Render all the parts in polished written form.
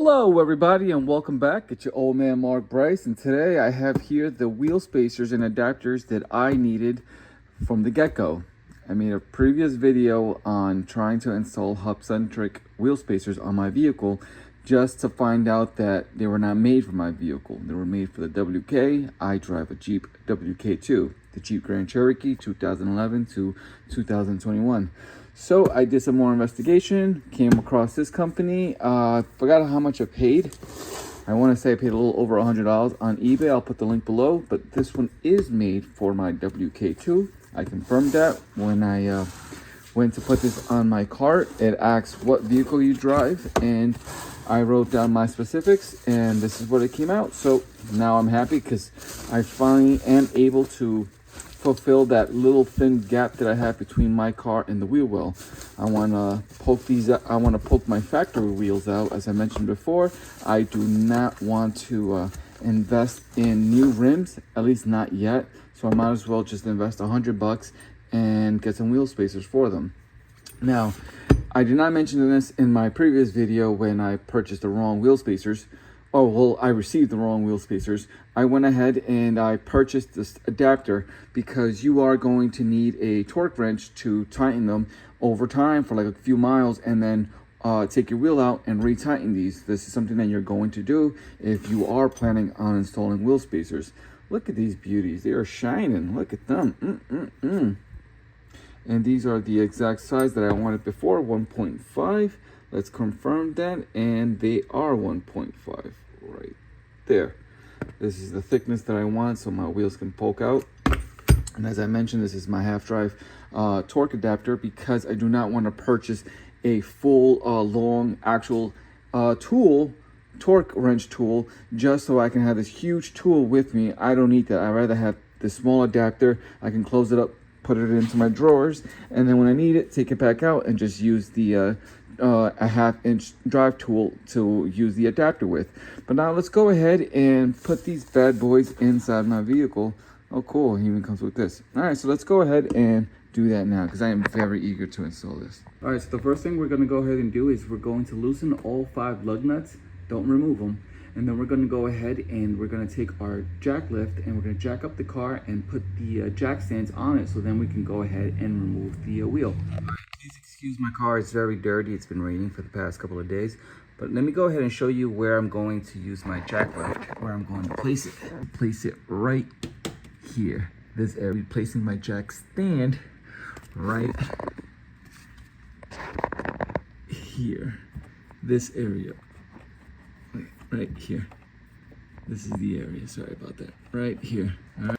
Hello everybody and welcome back. It's your old man Mark Bryce, and today I have here the wheel spacers and adapters that I needed from the get-go. I made a previous video on trying to install hub-centric wheel spacers on my vehicle just to find out that they were not made for my vehicle. They were made for the WK. I drive a Jeep WK2, the Jeep Grand Cherokee 2011 to 2021. So I did some more investigation, came across this company, forgot how much I paid. I want to say I paid a little over $100 on eBay. I'll put the link below, but this one is made for my WK2. I confirmed that when I went to put this on my cart. It asks what vehicle you drive, and I wrote down my specifics, and this is what it came out. So now I'm happy because I finally am able to fulfill that little thin gap that I have between my car and the wheel well. I want to poke these out. I want to poke my factory wheels out. As I mentioned before, I do not want to invest in new rims, at least not yet. So I might as well just invest $100 and get some wheel spacers for them. Now, I did not mention this in my previous video when I purchased the wrong wheel spacers. Oh, well, I received the wrong wheel spacers. I went ahead and I purchased this adapter because you are going to need a torque wrench to tighten them over time for like a few miles, and then take your wheel out and retighten these. This is something that you're going to do if you are planning on installing wheel spacers. Look at these beauties. They are shining. Look at them. And these are the exact size that I wanted before, 1.5. Let's confirm that, and they are 1.5 right there. This is the thickness that I want so my wheels can poke out. And as I mentioned, this is my half drive torque adapter because I do not want to purchase a full long actual torque wrench tool just so I can have this huge tool with me. I don't need that. I'd rather have this small adapter. I can close it up, put it into my drawers, and then when I need it, take it back out and just use the a 1/2-inch drive tool to use the adapter with. But now let's go ahead and put these bad boys inside my vehicle. Oh cool, it even comes with this. All right, so let's go ahead and do that now because I am very eager to install this. All right, so the first thing we're going to go ahead and do is we're going to loosen all 5 lug nuts. Don't remove them. And then we're going to go ahead and we're going to take our jack lift and we're going to jack up the car and put the jack stands on it, so then we can go ahead and remove the wheel. Please excuse my car, it's very dirty. It's been raining for the past couple of days. But let me go ahead and show you where I'm going to use my jack lift, where I'm going to place it. Place it right here. This area, placing my jack stand right here. This area. Right here. This is the area, sorry about that. Right here. All right.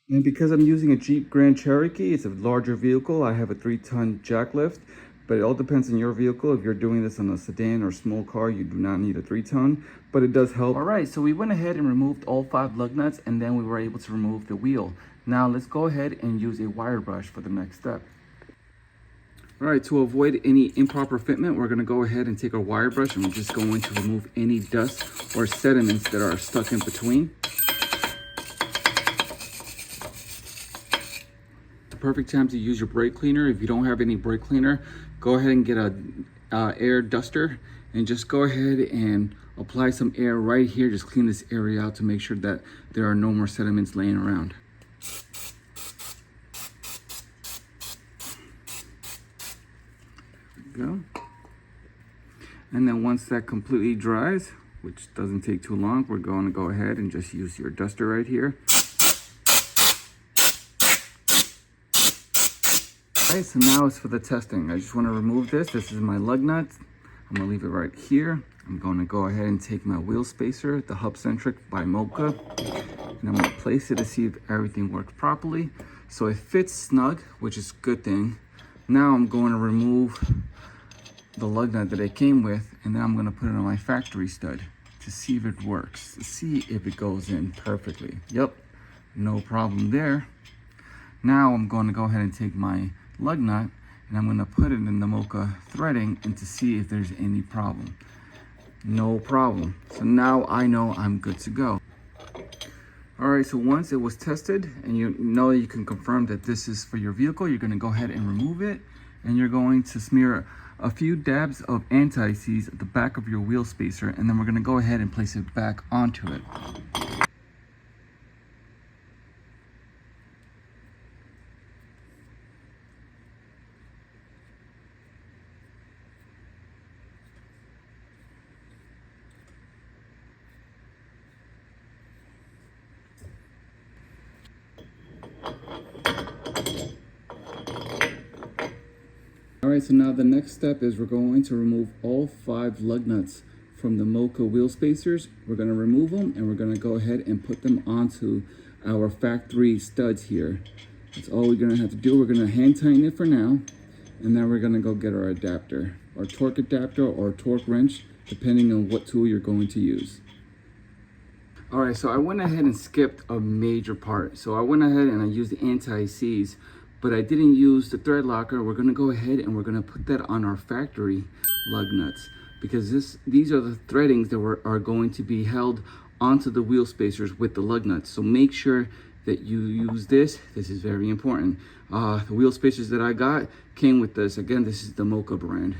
And because I'm using a Jeep Grand Cherokee, it's a larger vehicle. I have a 3-ton jack lift, but it all depends on your vehicle. If you're doing this on a sedan or small car, you do not need a 3-ton, but it does help. All right, so we went ahead and removed all 5 lug nuts, and then we were able to remove the wheel. Now let's go ahead and use a wire brush for the next step. All right, to avoid any improper fitment, we're gonna go ahead and take our wire brush and we're just going to remove any dust or sediments that are stuck in between. The perfect time to use your brake cleaner. If you don't have any brake cleaner, go ahead and get a air duster and just go ahead and apply some air right here. Just clean this area out to make sure that there are no more sediments laying around. Go. And then once that completely dries, which doesn't take too long, we're going to go ahead and just use your duster right here. Alright, so now it's for the testing. I just want to remove this. This is my lug nut. I'm going to leave it right here. I'm going to go ahead and take my wheel spacer, the Hub Centric by Moca, and I'm going to place it to see if everything works properly. So it fits snug, which is a good thing. Now I'm going to remove the lug nut that it came with, and then I'm going to put it on my factory stud to see if it works, to see if it goes in perfectly. Yep, no problem there. Now I'm going to go ahead and take my lug nut and I'm going to put it in the Moca threading and to see if there's any problem. No problem. So now I know I'm good to go. All right, so once it was tested and you know you can confirm that this is for your vehicle, you're going to go ahead and remove it. and you're going to smear a few dabs of anti-seize at the back of your wheel spacer, and then we're going to go ahead and place it back onto it. Alright, so now the next step is we're going to remove all 5 lug nuts from the Moca wheel spacers. We're going to remove them, and we're going to go ahead and put them onto our factory studs here. That's all we're going to have to do. We're going to hand tighten it for now, and then we're going to go get our adapter, our torque adapter or torque wrench, depending on what tool you're going to use. Alright, so I went ahead and skipped a major part. So I went ahead and I used the anti-seize, but I didn't use the thread locker. We're gonna go ahead and we're gonna put that on our factory lug nuts, because these are the threadings that are going to be held onto the wheel spacers with the lug nuts. So make sure that you use this. This is very important. The wheel spacers that I got came with this. Again, this is the Moca brand.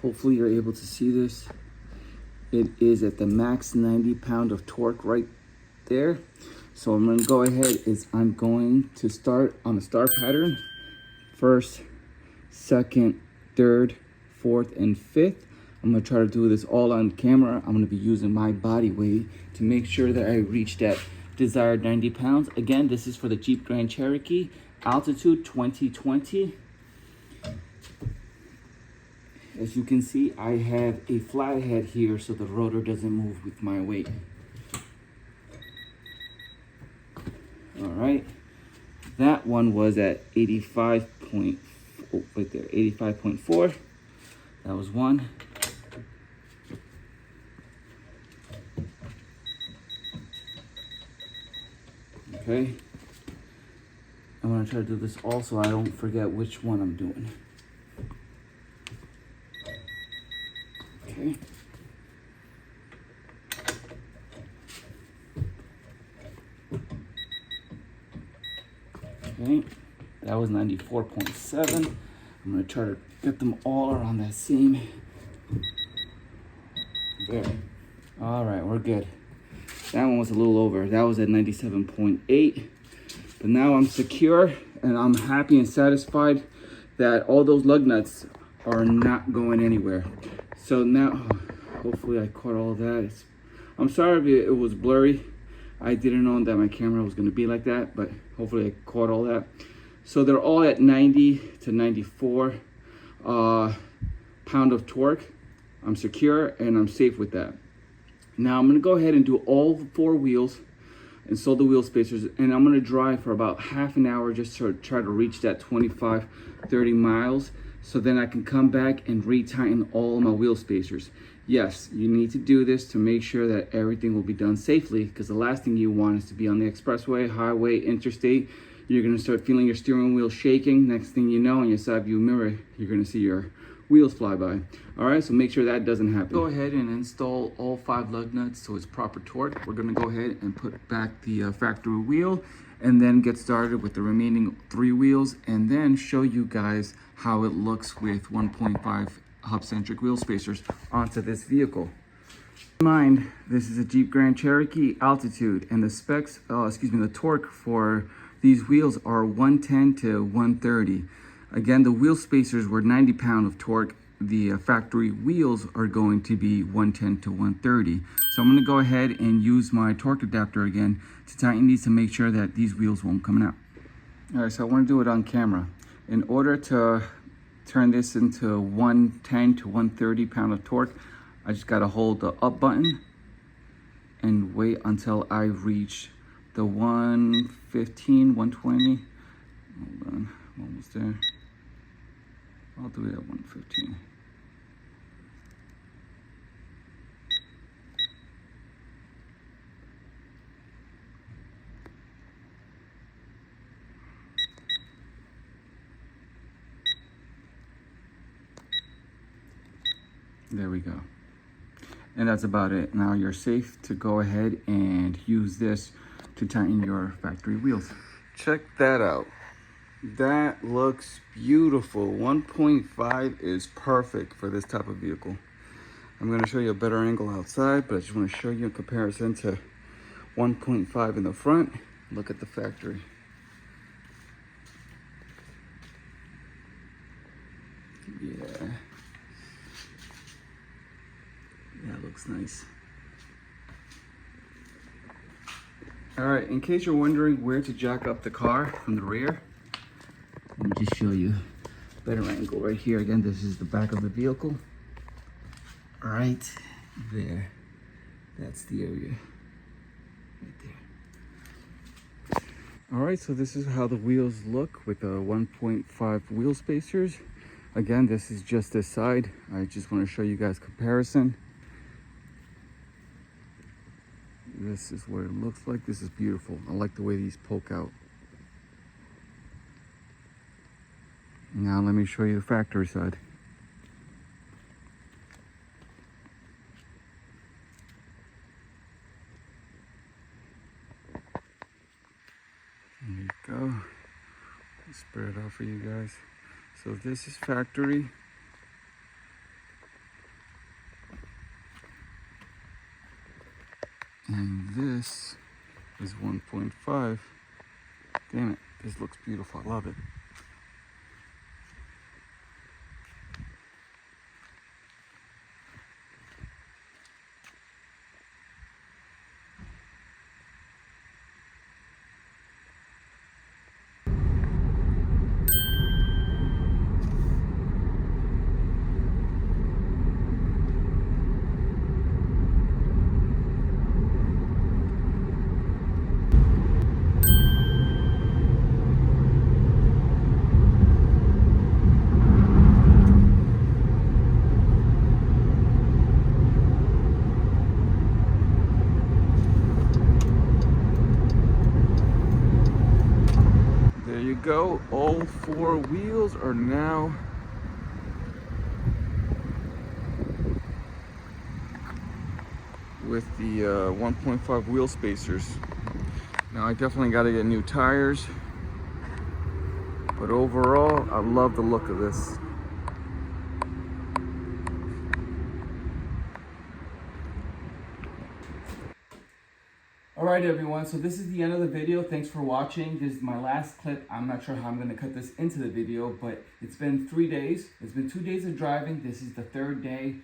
Hopefully you're able to see this. It is at the max 90 pound of torque right there. So I'm going to go ahead I'm going to start on a star pattern. First, second, third, fourth, and fifth. I'm going to try to do this all on camera. I'm going to be using my body weight to make sure that I reach that desired 90 pounds. Again, this is for the Jeep Grand Cherokee Altitude 2020. As you can see, I have a flat head here so the rotor doesn't move with my weight. All right, that one was at 85.4. That was one. Okay, I'm gonna try to do this also. I don't forget which one I'm doing. Okay. Okay, that was 94.7. I'm gonna try to get them all around that same. There. All right, we're good. That one was a little over. That was at 97.8. But now I'm secure and I'm happy and satisfied that all those lug nuts are not going anywhere. So now, hopefully I caught all that. I'm sorry if it was blurry. I didn't know that my camera was gonna be like that, but hopefully I caught all that. So they're all at 90 to 94 pound of torque. I'm secure and I'm safe with that. Now I'm gonna go ahead and do all 4 wheels, install the wheel spacers, and I'm gonna drive for about half an hour just to try to reach that 25-30 miles. So then I can come back and retighten all my wheel spacers. Yes, you need to do this to make sure that everything will be done safely, because the last thing you want is to be on the expressway, highway, interstate. You're gonna start feeling your steering wheel shaking. Next thing you know, in your side view mirror, you're gonna see your wheels fly by. All right, so make sure that doesn't happen. Go ahead and install all 5 lug nuts so it's proper torque. We're gonna go ahead and put back the factory wheel and then get started with the remaining 3 wheels, and then show you guys how it looks with 1.5 hub-centric wheel spacers onto this vehicle. Keep in mind, this is a Jeep Grand Cherokee Altitude, and the specs, the torque for these wheels are 110 to 130. Again, the wheel spacers were 90 pound of torque. The factory wheels are going to be 110 to 130. So I'm going to go ahead and use my torque adapter again to tighten these to make sure that these wheels won't come out. All right, so I want to do it on camera. In order to turn this into 110 to 130 pound of torque, I just got to hold the up button and wait until I reach the 115, 120. Hold on, I'm almost there. I'll do it at 115. There we go. And that's about it. Now you're safe to go ahead and use this to tighten your factory wheels. Check that out. That looks beautiful. 1.5 is perfect for this type of vehicle. I'm going to show you a better angle outside, but I just want to show you in comparison to 1.5 in the front. Look at the factory. Yeah. That looks nice. All right, in case you're wondering where to jack up the car from the rear, let me just show you a better angle right here. Again, this is the back of the vehicle. Right there. That's the area. Right there. All right, so this is how the wheels look with a 1.5 wheel spacers. Again, this is just this side. I just want to show you guys comparison. This is what it looks like. This is beautiful. I like the way these poke out. Now let me show you the factory side. There you go. Let's spread it out for you guys. So this is factory. And this is 1.5. Damn it, this looks beautiful. I love it. Go, all four wheels are now with the 1.5 wheel spacers. Now I definitely got to get new tires, but overall I love the look of this. Alright everyone, so this is the end of the video. Thanks for watching. This is my last clip. I'm not sure how I'm going to cut this into the video, but it's been 3 days. It's been 2 days of driving. This is the third day.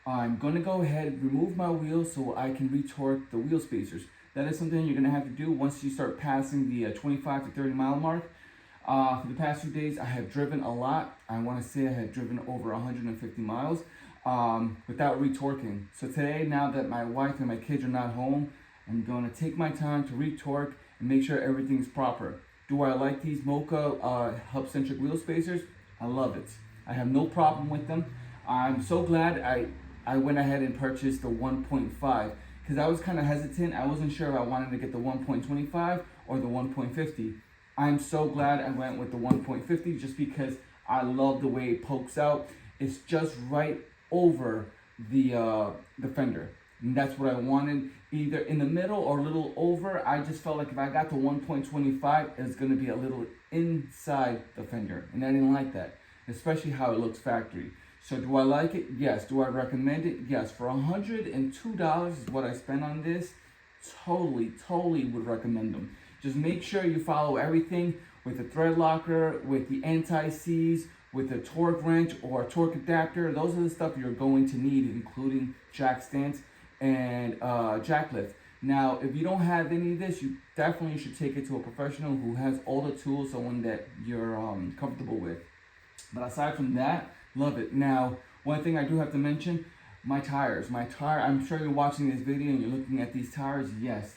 I'm going to go ahead and remove my wheels so I can retorque the wheel spacers. That is something you're going to have to do once you start passing the 25 to 30 mile mark. For the past 2 days, I have driven a lot. I want to say I have driven over 150 miles without retorquing. So today, now that my wife and my kids are not home, I'm going to take my time to retorque and make sure everything's proper. Do I like these Moca hub-centric wheel spacers? I love it. I have no problem with them. I'm so glad I went ahead and purchased the 1.5 because I was kind of hesitant. I wasn't sure if I wanted to get the 1.25 or the 1.50. I'm so glad I went with the 1.50 just because I love the way it pokes out. It's just right over the fender. And that's what I wanted, either in the middle or a little over. I just felt like if I got the 1.25, it's going to be a little inside the fender. And I didn't like that, especially how it looks factory. So do I like it? Yes. Do I recommend it? Yes. For $102 is what I spent on this. Totally would recommend them. Just make sure you follow everything with the thread locker, with the anti-seize, with a torque wrench or a torque adapter. Those are the stuff you're going to need, including jack stands and jack lift. Now, if you don't have any of this, you definitely should take it to a professional who has all the tools, someone that you're comfortable with. But aside from that, love it. Now, one thing I do have to mention, my tires. I'm sure you're watching this video and you're looking at these tires. Yes,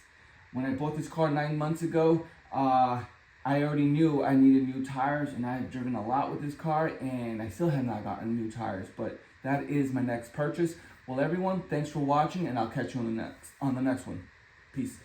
when I bought this car 9 months ago, I already knew I needed new tires, and I've driven a lot with this car, and I still have not gotten new tires, but that is my next purchase. Well, everyone, thanks for watching, and I'll catch you on the next one. Peace.